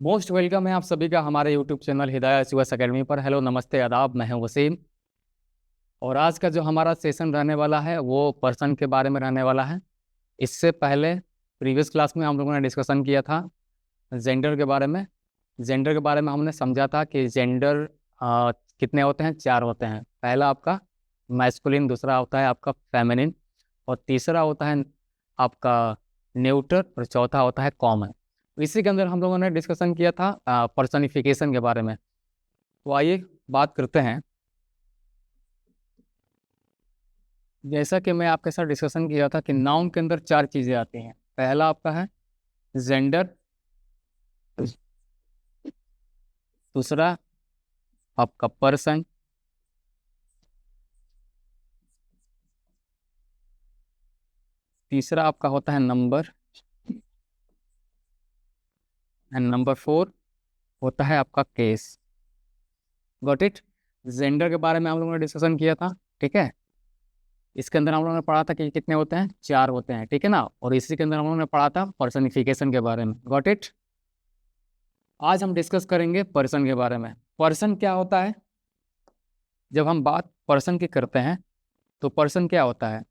Most welcome है आप सभी का हमारे यूट्यूब चैनल हिदायत यूएस अकेडमी पर। हेलो, नमस्ते, आदाब, मैं हूं वसीम। और आज का जो हमारा सेशन रहने वाला है वो पर्सन के बारे में रहने वाला है। इससे पहले प्रीवियस क्लास में हम लोगों ने डिस्कशन किया था जेंडर के बारे में। जेंडर के बारे में हमने समझा था कि जेंडर कितने होते हैं, 4 होते हैं। पहला आपका मैस्कुलिन, दूसरा होता है आपका फेमिनिन, और तीसरा होता है आपका न्यूट्रल, और चौथा होता है कॉमन। इसी के अंदर हम लोगों ने डिस्कशन किया था पर्सनिफिकेशन के बारे में। तो आइए बात करते हैं। जैसा कि मैं आपके साथ डिस्कशन किया था कि नाउन के अंदर 4 चीज़ें आती हैं। पहला आपका है जेंडर, दूसरा आपका पर्सन, तीसरा आपका होता है नंबर, एंड नंबर 4 होता है आपका केस। Got it. जेंडर के बारे में हम लोगों ने डिस्कशन किया था, ठीक है। इसके अंदर हम लोगों ने पढ़ा था कि कितने होते हैं, 4 होते हैं, ठीक है ना। और इसी के अंदर हम लोगों ने पढ़ा था पर्सनिफिकेशन के बारे में। Got it. आज हम डिस्कस करेंगे पर्सन के बारे में। पर्सन क्या होता है? जब हम बात पर्सन की करते हैं तो पर्सन क्या होता है?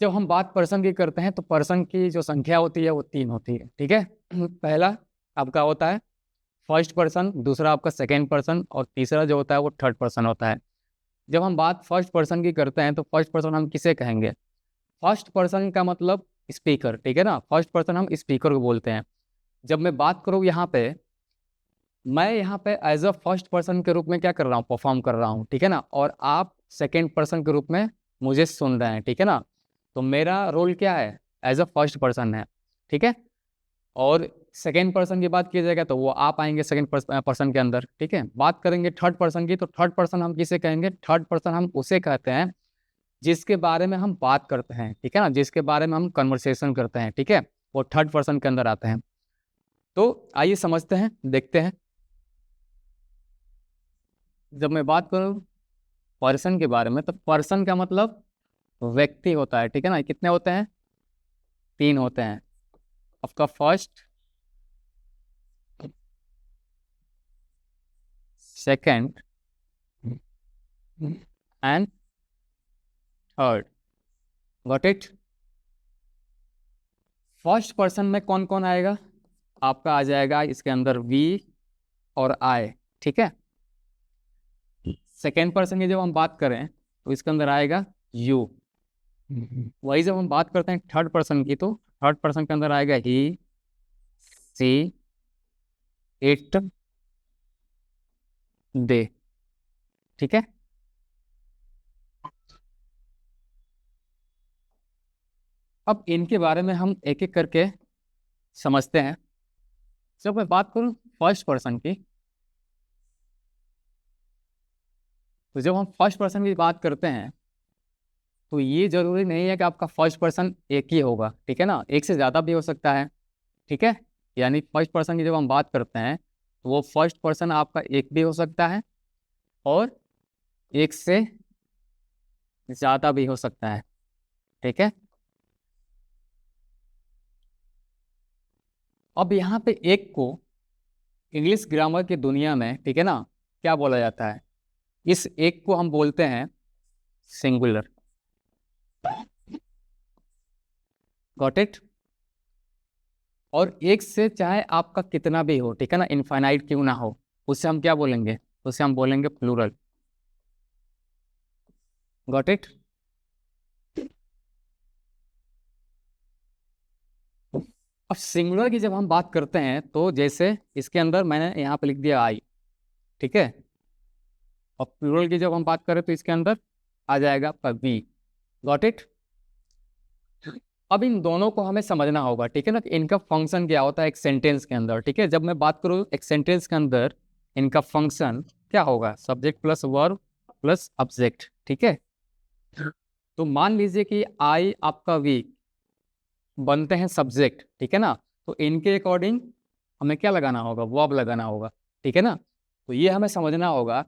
जब हम बात पर्सन की करते हैं तो पर्सन की जो संख्या होती है वो 3 होती है, ठीक है। पहला आपका होता है फर्स्ट पर्सन, दूसरा आपका सेकेंड पर्सन, और तीसरा जो होता है वो थर्ड पर्सन होता है। जब हम बात फर्स्ट पर्सन की करते हैं तो फर्स्ट पर्सन हम किसे कहेंगे? फर्स्ट पर्सन का मतलब स्पीकर, ठीक है ना। फर्स्ट पर्सन हम स्पीकर को बोलते हैं। जब मैं बात करूँ यहाँ पे, मैं यहाँ पे एज अ फर्स्ट पर्सन के रूप में क्या कर रहा हूँ, परफॉर्म कर रहा हूँ, ठीक है ना। और आप सेकेंड पर्सन के रूप में मुझे सुन रहे हैं, ठीक है ना। तो मेरा रोल क्या है? एज अ फर्स्ट पर्सन है, ठीक है। और सेकेंड पर्सन की बात की जाएगा तो वो आप आएंगे सेकेंड पर्सन के अंदर, ठीक है। बात करेंगे थर्ड पर्सन की, तो थर्ड पर्सन हम किसे कहेंगे? थर्ड पर्सन हम उसे कहते हैं जिसके बारे में हम बात करते हैं, ठीक है ना, जिसके बारे में हम कन्वर्सेशन करते हैं, ठीक है। वो थर्ड पर्सन के अंदर आते हैं। तो आइए समझते हैं, देखते हैं। जब मैं बात करूँ पर्सन के बारे में तो पर्सन का मतलब व्यक्ति होता है, ठीक है ना। कितने होते हैं? 3 होते हैं। आपका first, second and third. Got it. First person में कौन कौन आएगा? आपका आ जाएगा इसके अंदर वी और आई, ठीक है। सेकेंड पर्सन की जब हम बात करें तो इसके अंदर आएगा यू। वही जब हम बात करते हैं थर्ड पर्सन की, तो थर्ड पर्सन के अंदर आएगा ही, सी, इट, दे, ठीक है। अब इनके बारे में हम एक एक करके समझते हैं। जब मैं बात करूं फर्स्ट पर्सन की, तो जब हम फर्स्ट पर्सन की बात करते हैं तो ये जरूरी नहीं है कि आपका फर्स्ट पर्सन एक ही होगा, ठीक है ना। एक से ज़्यादा भी हो सकता है, ठीक है। यानी फर्स्ट पर्सन की जब हम बात करते हैं तो वो फर्स्ट पर्सन आपका एक भी हो सकता है और एक से ज़्यादा भी हो सकता है, ठीक है। अब यहाँ पे एक को इंग्लिश ग्रामर की दुनिया में, ठीक है ना, क्या बोला जाता है? इस एक को हम बोलते हैं सिंगुलर। Got it. और एक से चाहे आपका कितना भी हो, ठीक है ना, इनफाइनाइट क्यों ना हो, उसे हम क्या बोलेंगे? उसे हम बोलेंगे प्लूरल। Got it. अब सिंगुलर की जब हम बात करते हैं तो जैसे इसके अंदर मैंने यहाँ पे लिख दिया आई, ठीक है। और प्लूरल की जब हम बात करें तो इसके अंदर आ जाएगा आपका वी। Got it. अब इन दोनों को हमें समझना होगा, ठीक है ना, कि इनका फंक्शन क्या होता है एक सेंटेंस के अंदर, ठीक है। जब मैं बात करूँ एक सेंटेंस के अंदर इनका फंक्शन क्या होगा? Subject plus verb plus object, ठीक है। तो मान लीजिए कि आई आपका वी बनते हैं सब्जेक्ट, ठीक है ना। तो इनके अकॉर्डिंग हमें क्या लगाना होगा? वर्ब लगाना होगा, ठीक है ना। तो ये हमें समझना होगा।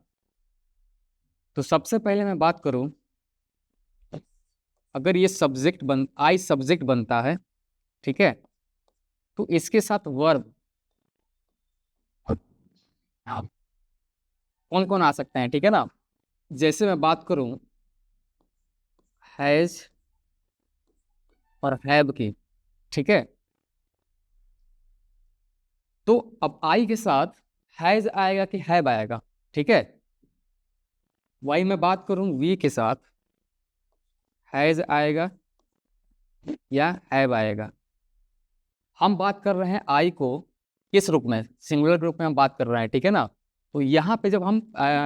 तो सबसे पहले मैं बात करूं, अगर ये सब्जेक्ट आई सब्जेक्ट बनता है, ठीक है, तो इसके साथ वर्ब कौन कौन आ सकते हैं, ठीक है ना। जैसे मैं बात करूं हैज और हैव की, ठीक है, तो अब आई के साथ हैज आएगा कि हैव आएगा, ठीक है। वाई में बात करूं वी के साथ हैज आएगा या हैव आएगा। हम बात कर रहे हैं आई को किस रूप में, सिंगुलर ग्रुप में हम बात कर रहे हैं, ठीक है ना। तो यहाँ पे जब हम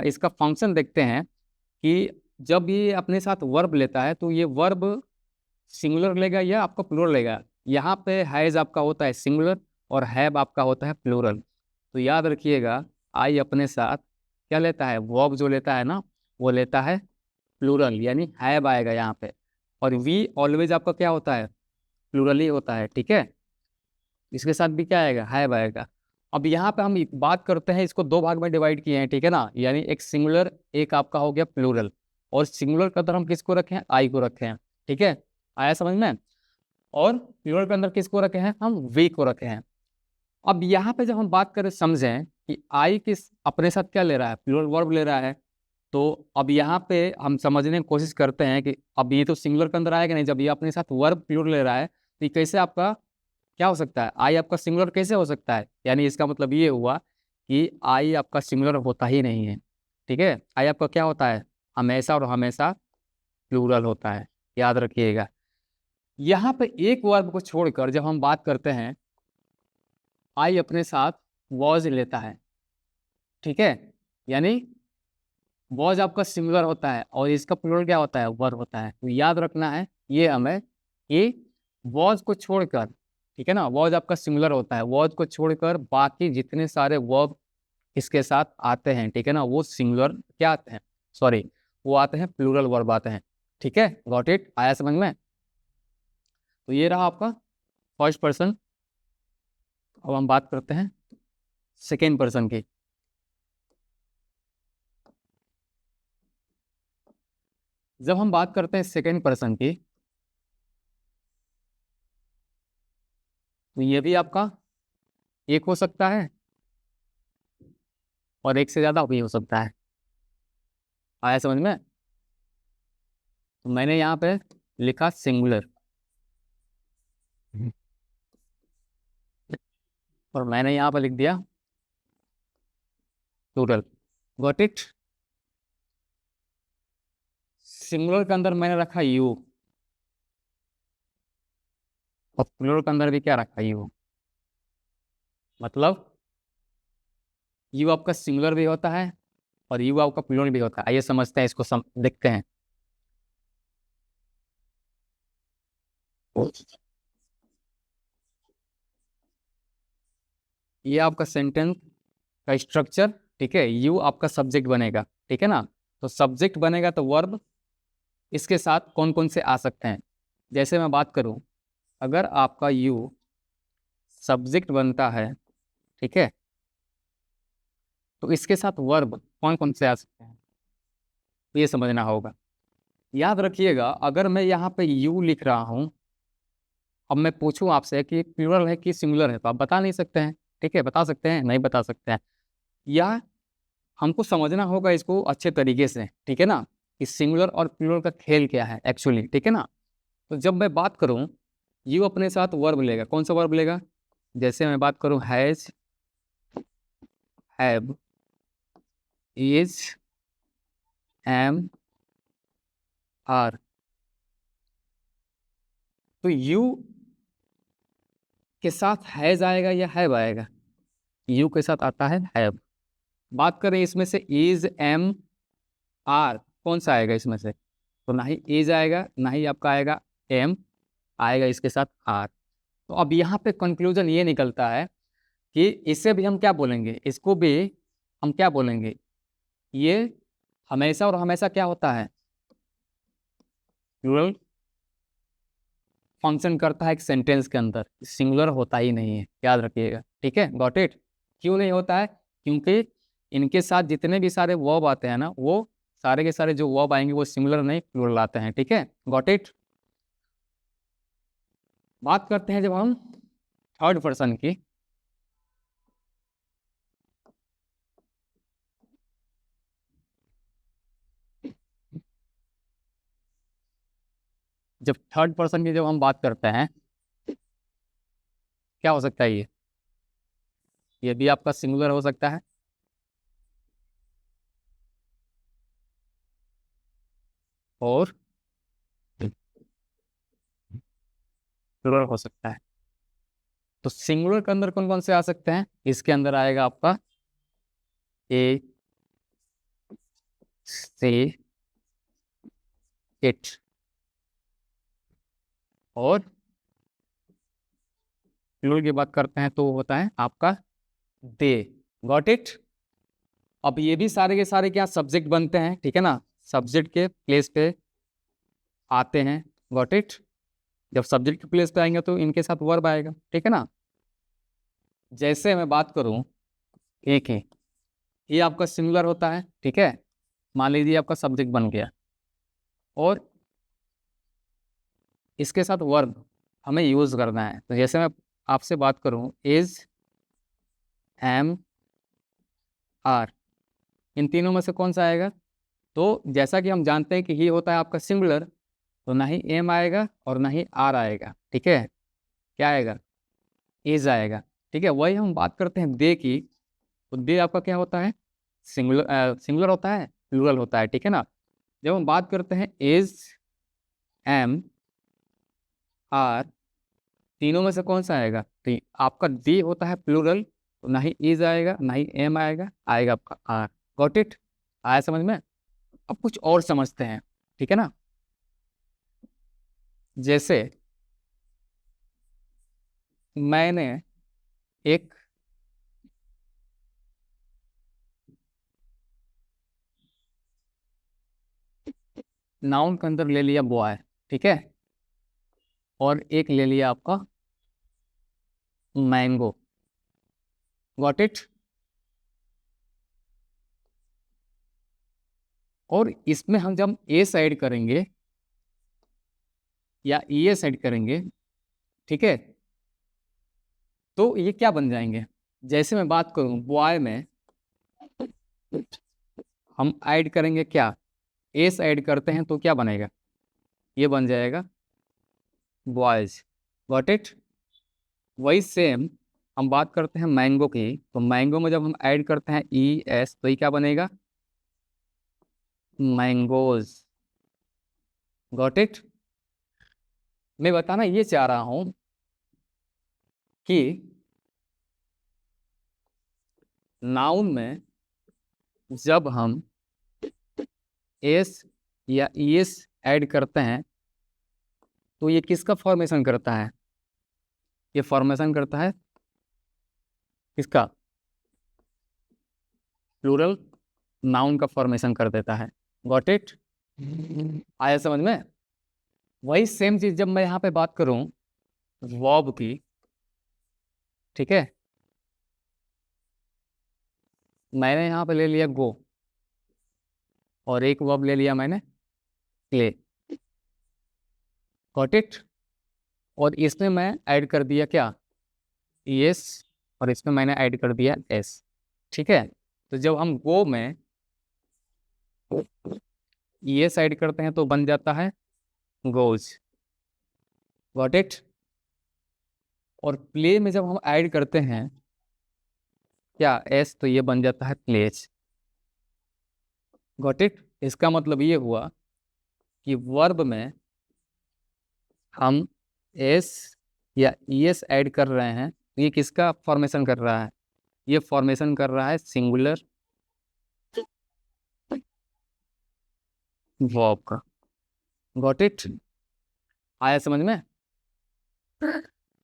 इसका फंक्शन देखते हैं कि जब ये अपने साथ वर्ब लेता है तो ये वर्ब सिंगुलर लेगा या आपका प्लूरल लेगा। यहाँ पे हैज आपका होता है सिंगुलर और हैव आपका होता है प्लूरल। तो याद रखिएगा आई अपने साथ क्या लेता है, वर्ब जो लेता है ना वो लेता है प्लूरल, यानी हैव आएगा यहाँ पे। और वी ऑलवेज आपका क्या होता है, प्लूरल ही होता है, ठीक है। इसके साथ भी क्या आएगा, हैव आएगा। अब यहाँ पे हम एक बात करते हैं, इसको दो भाग में डिवाइड किए हैं, ठीक है ना, यानी एक सिंगुलर एक आपका हो गया प्लूरल। और सिंगुलर के अंदर हम किसको रखे हैं, आई को रखे हैं, ठीक है, आया समझ में। और प्लूरल के अंदर किसको रखे हैं, हम वी को रखे हैं। अब यहाँ पे जब हम बात करें समझें कि आई किस अपने साथ क्या ले रहा है, प्लूरल वर्ब ले रहा है। तो अब यहाँ पे हम समझने की कोशिश करते हैं कि अब ये तो सिंगुलर के अंदर आएगा नहीं, जब ये अपने साथ वर्ब प्लूरल ले रहा है तो ये कैसे आपका क्या हो सकता है, आई आपका सिंगुलर कैसे हो सकता है। यानी इसका मतलब ये हुआ कि आई आपका सिंगुलर होता ही नहीं है, ठीक है। आई आपका क्या होता है, हमेशा और हमेशा प्लूरल होता है, याद रखिएगा। यहाँ पे एक वर्ब को छोड़कर जब हम बात करते हैं आई अपने साथ वॉज लेता है, ठीक है, यानी वॉज आपका सिंगुलर होता है और इसका प्लूरल क्या होता है, वर्ब होता है। तो याद रखना है ये हमें कि वॉज को छोड़कर, ठीक है ना, वॉज आपका सिंगुलर होता है, वॉज को छोड़कर बाकी जितने सारे वर्ब इसके साथ आते हैं, ठीक है ना, वो सिंगुलर क्या आते हैं, सॉरी वो आते हैं प्लूरल वर्ब आते हैं, ठीक है। गॉट इट, आया समझ में। तो ये रहा आपका फर्स्ट पर्सन। अब हम बात करते हैं सेकेंड पर्सन की। जब हम बात करते हैं सेकेंड पर्सन की तो ये भी आपका एक हो सकता है और एक से ज्यादा भी हो सकता है, आया समझ में। तो मैंने यहाँ पे लिखा सिंगुलर और मैंने यहाँ पे लिख दिया प्लूरल, गॉट इट। सिंगुलर के अंदर मैंने रखा यू और प्लूरल के अंदर भी क्या रखा यू, मतलब यू आपका सिंगुलर भी होता है और यू आपका प्लूरल भी होता है। आइए समझते हैं इसको, देखते हैं। ये आपका सेंटेंस का स्ट्रक्चर, ठीक है। यू आपका सब्जेक्ट बनेगा, ठीक है ना, तो सब्जेक्ट बनेगा तो वर्ब इसके साथ कौन कौन से आ सकते हैं। जैसे मैं बात करूं, अगर आपका यू सब्जेक्ट बनता है, ठीक है, तो इसके साथ वर्ब कौन कौन से आ सकते हैं, तो ये समझना होगा। याद रखिएगा अगर मैं यहाँ पे यू लिख रहा हूँ, अब मैं पूछूं आपसे कि प्लूरल है कि सिंगुलर है, तो आप बता नहीं सकते हैं, ठीक है, बता सकते हैं, नहीं बता सकते हैं। या हमको समझना होगा इसको अच्छे तरीके से, ठीक है ना, कि सिंगुलर और प्लूरल का खेल क्या है एक्चुअली, ठीक है ना। तो जब मैं बात करूं यू अपने साथ वर्ब लेगा, कौन सा वर्ब लेगा, जैसे मैं बात करूं has, have, is, am, are, तो यू के साथ हैज आएगा या हैव आएगा, यू के साथ आता है हैव। बात करें इसमें से इज, एम, आर, कौन सा आएगा इसमें से, तो ना ही इज आएगा ना ही आपका आएगा एम, आएगा इसके साथ आर। तो अब यहाँ पे कंक्लूजन ये निकलता है कि इसे भी हम क्या बोलेंगे, इसको भी हम क्या बोलेंगे, ये हमेशा और हमेशा क्या होता है, प्लूरल फंक्शन करता है एक सेंटेंस के अंदर, सिंगुलर होता ही नहीं है, याद रखिएगा, ठीक है, गॉट इट। क्यों नहीं होता है, क्योंकि इनके साथ जितने भी सारे वर्ब आते हैं ना, वो सारे के सारे जो वर्ब आएंगे वो सिंगुलर नहीं प्लूरल आते हैं, ठीक है, गॉट इट। बात करते हैं जब हम थर्ड पर्सन की जब हम बात करते हैं, क्या हो सकता है ये भी आपका सिंगुलर हो सकता है और प्लुरल हो सकता है। तो सिंगुलर के अंदर कौन कौन से आ सकते हैं? इसके अंदर आएगा आपका ए, से, इट और प्लुरल की बात करते हैं तो होता है आपका दे। Got it. अब ये भी सारे के सारे क्या सब्जेक्ट बनते हैं, ठीक है ना, सब्जेक्ट के प्लेस पे आते हैं। Got it. जब सब्जेक्ट के प्लेस पे आएंगे तो इनके साथ वर्ब आएगा, ठीक है ना। जैसे मैं बात करूं एक है, ये आपका सिंगुलर होता है, ठीक है। मान लीजिए आपका सब्जेक्ट बन गया और इसके साथ वर्ब हमें यूज करना है। तो जैसे मैं आपसे बात करूं इज, एम, आर, इन तीनों में से कौन सा आएगा? तो जैसा कि हम जानते हैं कि ये होता है आपका सिंगुलर, तो ना ही एम आएगा और ना ही आर आएगा, ठीक है। क्या आएगा? इज आएगा, ठीक है। वही हम बात करते हैं दे की, तो दे आपका क्या होता है? सिंगुलर, सिंगुलर होता है, प्लूरल होता है, ठीक है ना। जब हम बात करते हैं इज, एम, आर, तीनों में से कौन सा आएगा? तो आपका डी होता है प्लूरल, तो ना ही इज आएगा ना ही एम आएगा, आएगा आपका आर। Got it? आया समझ में? अब कुछ और समझते हैं, ठीक है ना। जैसे मैंने एक नाउन के अंदर ले लिया बॉय, ठीक है, और एक ले लिया आपका मैंगो। Got it? और इसमें हम जब एस ऐड करेंगे या ईएस ऐड करेंगे, ठीक है, तो ये क्या बन जाएंगे? जैसे मैं बात करूं बॉय में हम ऐड करेंगे क्या? एस ऐड करते हैं तो क्या बनेगा? ये बन जाएगा बॉयज। Got it? वही सेम हम बात करते हैं मैंगो की, तो मैंगो में जब हम ऐड करते हैं ई एस तो ये क्या बनेगा? मैंगोज। Got it? मैं बताना ये चाह रहा हूं कि नाउन में जब हम एस या ईएस ऐड करते हैं तो ये किसका फॉर्मेशन करता है? ये फॉर्मेशन करता है किसका? प्लूरल नाउन का फॉर्मेशन कर देता है। Got it? आया समझ में? वही सेम चीज जब मैं यहाँ पे बात करूं वर्ब की, ठीक है, मैंने यहाँ पे ले लिया गो और एक वर्ब ले लिया मैंने प्ले। Got it? और इसमें मैं ऐड कर दिया क्या? यस, और इसमें मैंने ऐड कर दिया एस, ठीक है। तो जब हम गो में यस ऐड करते हैं तो बन जाता है गोज। Got it? और प्ले में जब हम ऐड करते हैं क्या एस, तो ये बन जाता है प्लेज। Got it? इसका मतलब ये हुआ कि वर्ब में हम एस या ईएस ऐड कर रहे हैं तो ये किसका फॉर्मेशन कर रहा है? ये फॉर्मेशन कर रहा है सिंगुलर वर्ब का। Got it? आया समझ में?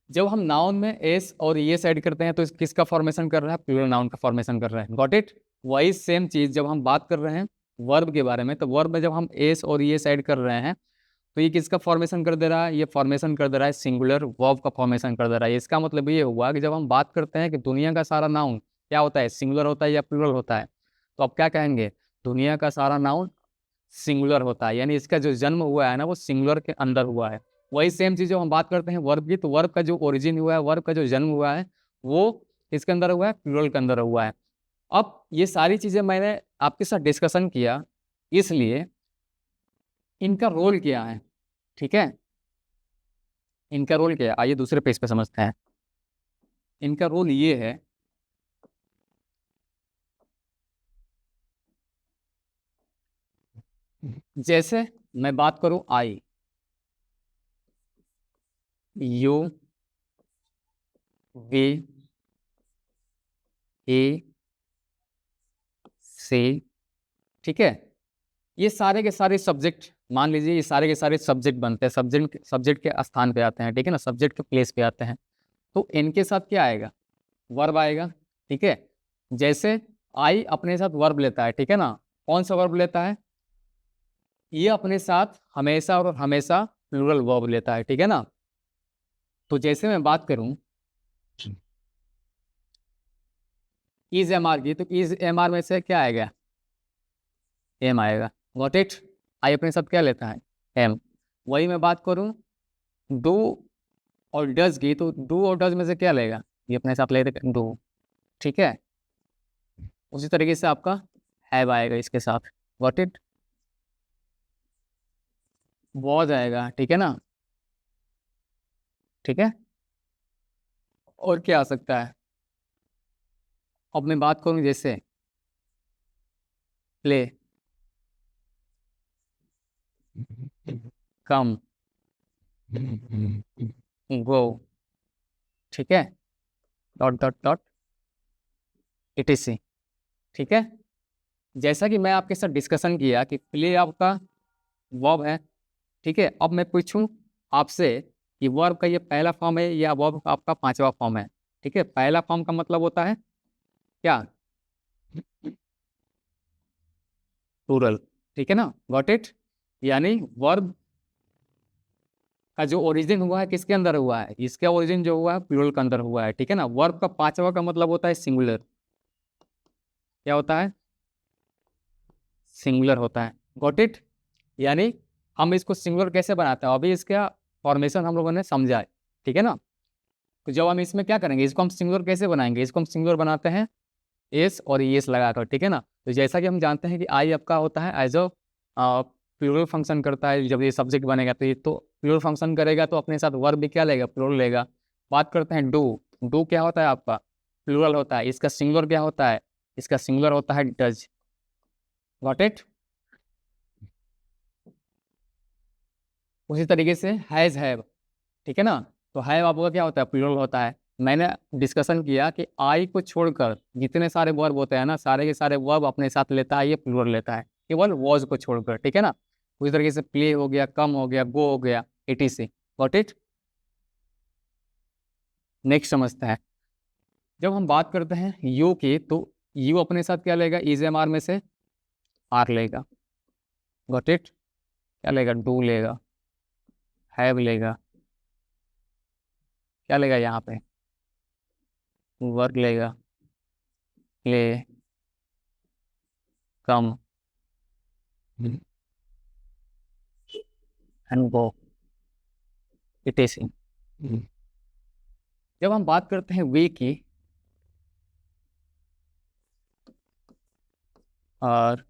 जब हम नाउन में एस और ईएस ऐड करते हैं तो किसका फॉर्मेशन कर रहा है? प्लूरल नाउन का फॉर्मेशन कर रहा है। Got it? वही सेम चीज जब हम बात कर रहे हैं वर्ब के बारे में, तो वर्ब में जब हम एस और ईएस ऐड कर रहे हैं तो ये किसका फॉर्मेशन कर दे रहा है? ये फॉर्मेशन कर दे रहा है सिंगुलर वर्ब का फॉर्मेशन कर दे रहा है। इसका मतलब ये हुआ कि जब हम बात करते हैं कि दुनिया का सारा नाउन क्या होता है, सिंगुलर होता है या प्लूरल होता है, तो आप क्या कहेंगे? दुनिया का सारा नाउन सिंगुलर होता है, यानी इसका जो जन्म हुआ है ना वो सिंगुलर के अंदर हुआ है। वही सेम चीज़ जो हम बात करते हैं वर्ब की, तो वर्ब का जो ओरिजिन हुआ है, वर्ब का जो जन्म हुआ है, वो इसके अंदर हुआ है, प्लूरल के अंदर हुआ है। अब ये सारी चीज़ें मैंने आपके साथ डिस्कशन किया, इसलिए इनका रोल क्या है, ठीक है, इनका रोल क्या है, आइए दूसरे पेज पे समझते हैं। इनका रोल ये है, जैसे मैं बात करूं आई, यू, वी, ए, सी, ठीक है, ये सारे के सारे सब्जेक्ट, मान लीजिए ये सारे के सारे सब्जेक्ट बनते हैं, सब्जेक्ट सब्जेक्ट के स्थान पे आते हैं, ठीक है ना, सब्जेक्ट के प्लेस पे आते हैं। तो इनके साथ क्या आएगा, वर्ब आएगा, ठीक है। जैसे आई अपने साथ वर्ब लेता है, ठीक है ना, कौन सा वर्ब लेता है, ये अपने साथ हमेशा और हमेशा प्लूरल वर्ब लेता है, ठीक है ना। तो जैसे मैं बात करूं इज एम आर की, तो इज एम आर में से क्या आएगा, एम आएगा, गॉट इट। आई अपने साथ क्या लेता है, एम। वही मैं बात करूं डू और डज की, तो डू और डज में से क्या लेगा, ये अपने साथ लेते डू, ठीक है। उसी तरीके से आपका हैव आएगा इसके साथ, गॉट इट। वॉज आएगा, ठीक है ना, ठीक है। और क्या आ सकता है, अब मैं बात करूं जैसे प्ले, कम, गो, ठीक है, डॉट डॉट डॉट etc, ठीक है। जैसा कि मैं आपके साथ डिस्कशन किया कि प्ले आपका वर्ब है, ठीक है। अब मैं पूछूं आपसे कि वर्ब का ये पहला फॉर्म है या वर्ब का आपका पांचवा फॉर्म है, ठीक है। पहला फॉर्म का मतलब होता है क्या, प्लूरल, ठीक है ना, गॉट इट। यानी वर्ब का जो ओरिजिन हुआ है किसके अंदर हुआ है, इसका ओरिजिन जो हुआ है प्लूरल के अंदर हुआ है, ठीक है ना। वर्ब का पांचवा का मतलब होता है सिंगुलर, क्या होता है, सिंगुलर होता है, गॉट इट। यानी हम इसको सिंगुलर कैसे बनाते हैं, अभी इसका फॉर्मेशन हम लोगों ने समझा है, ठीक है ना। तो जब हम इसमें क्या करेंगे, इसको हम सिंगुलर कैसे बनाएंगे, इसको हम सिंगुलर बनाते हैं एस और एस लगाकर, ठीक है ना। तो जैसा कि हम जानते हैं कि आई आपका होता है एज अ प्लूरल फंक्शन करता है, जब ये सब्जेक्ट बनेगा तो ये तो प्लूरल फंक्शन करेगा, तो अपने साथ वर्ब भी क्या लेगा, प्लूरल लेगा। बात करते हैं डू, डू क्या होता है आपका, प्लूरल होता है, इसका सिंगुलर क्या होता है, इसका सिंगुलर होता है डज, गॉट इट। उसी तरीके से हैज हैव, ठीक है ना, तो हैव आपका क्या होता है, प्लूरल होता है। मैंने डिस्कशन किया कि आई को छोड़कर जितने सारे वर्ब होते हैं ना, सारे के सारे वर्ब अपने साथ लेता है, ये प्लूरल लेता है, केवल वॉज को छोड़कर, ठीक है ना। उसी तरीके से प्ले हो गया, कम हो गया, गो हो गया, etc, गॉट इट। नेक्स्ट समझते हैं, जब हम बात करते हैं यू की, तो यू अपने साथ क्या लेगा, इज एम आर में से आर लेगा, गॉट इट। क्या लेगा, डू लेगा, हैव लेगा, क्या लेगा यहाँ पे, वर्क लेगा, play, come and go, etc। जब हम बात करते हैं वे की, और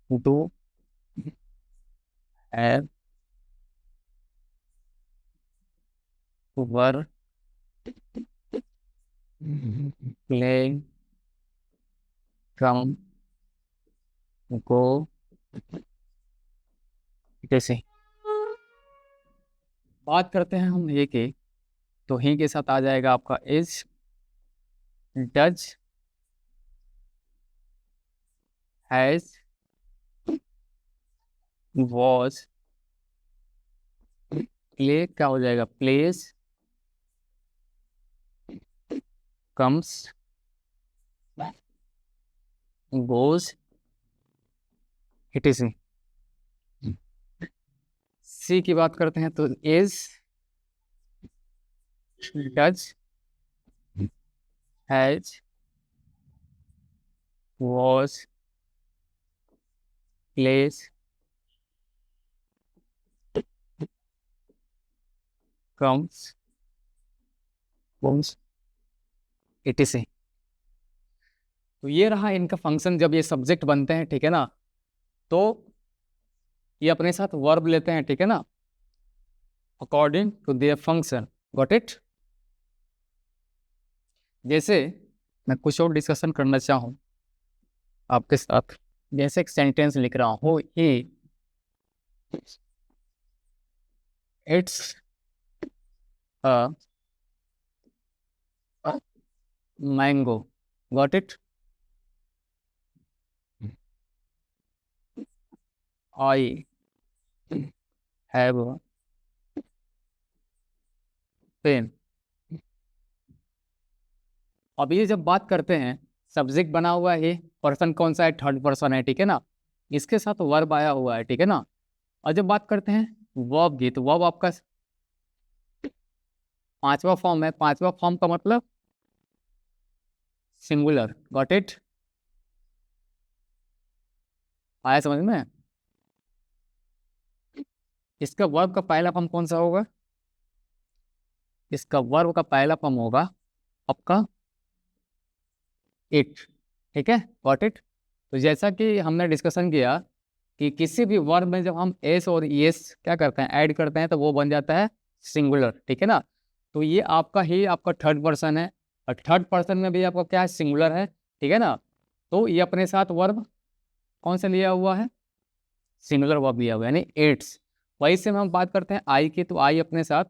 do, have, were, play, come, go, etc। बात करते हैं हम हे के, तो ही के साथ आ जाएगा आपका is, does, has, was, play क्या हो जाएगा, प्लेस, कम्स, गोज, etc। सी की बात करते हैं तो is, does, has, was, place, comes etc। तो ये रहा इनका फंक्शन जब ये सब्जेक्ट बनते हैं, ठीक है ना। तो ये अपने साथ वर्ब लेते हैं, ठीक है ना, according to their function. Got it. जैसे मैं कुछ और डिस्कशन करना चाहूँ आपके साथ, जैसे एक सेंटेंस लिख रहा हूँ, ही it's a mango. Got it. I have a pen. अब ये जब बात करते हैं, सब्जेक्ट बना हुआ है, पर्सन कौन सा है, थर्ड पर्सन है, ठीक है ना, इसके साथ वर्ब आया हुआ है, ठीक है ना। और जब बात करते हैं वर्ब की, तो वर्ब आपका पांचवा फॉर्म है। पांचवा फॉर्म का मतलब सिंगुलर। Got it. आया समझ में। इसका वर्ब का पहला फॉर्म कौन सा होगा? इसका वर्ब का पहला फॉर्म होगा आपका इट, ठीक है। Got it. तो जैसा कि हमने डिस्कशन किया कि किसी भी वर्ब में जब हम एस और एस क्या करते हैं, ऐड करते हैं, तो वो बन जाता है सिंगुलर, ठीक है ना। तो ये आपका ही आपका थर्ड पर्सन है, और थर्ड पर्सन में भी आपका क्या है, सिंगुलर है, ठीक है ना। तो ये अपने साथ वर्ब कौन सा लिया हुआ है, सिंगुलर वर्ब लिया हुआ है, यानी इट्स। वही से हम बात करते हैं आई की, तो आई अपने साथ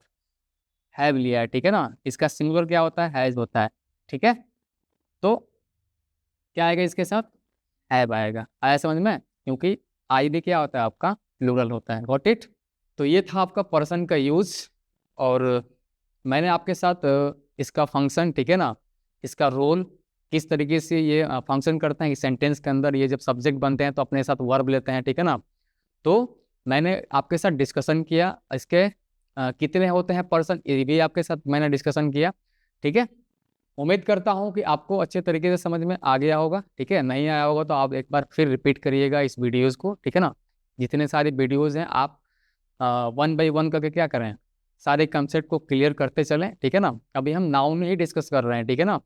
हैव लिया है, ठीक है ना। इसका सिंगुलर क्या होता है, हैज होता है, ठीक है। तो क्या आएगा इसके साथ, हैव आएगा। आया समझ में, क्योंकि आई भी क्या होता है आपका प्लूरल होता है। Got it. तो ये था आपका पर्सन का यूज, और मैंने आपके साथ इसका फंक्शन, ठीक है ना, इसका रोल किस तरीके से ये फंक्शन करते हैं, सेंटेंस के अंदर ये जब सब्जेक्ट बनते हैं तो अपने साथ वर्ब लेते हैं, ठीक है ना। तो मैंने आपके साथ डिस्कशन किया इसके कितने होते हैं पर्सन, ये भी आपके साथ मैंने डिस्कशन किया, ठीक है। उम्मीद करता हूँ कि आपको अच्छे तरीके से समझ में आ गया होगा, ठीक है। नहीं आया होगा तो आप एक बार फिर रिपीट करिएगा इस वीडियोज़ को, ठीक है ना। जितने सारे वीडियोज़ हैं आप 1 बाय 1 करके क्या करें, सारे कंसेप्ट को क्लियर करते चलें, ठीक है ना। अभी हम नाउन ही डिस्कस कर रहे हैं, ठीक है ना।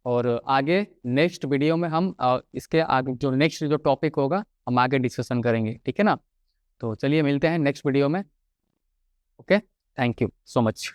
और आगे नेक्स्ट वीडियो में हम इसके आगे जो नेक्स्ट जो टॉपिक होगा हम आगे डिस्कशन करेंगे, ठीक है ना। तो चलिए मिलते हैं नेक्स्ट वीडियो में। Okay, thank you so much.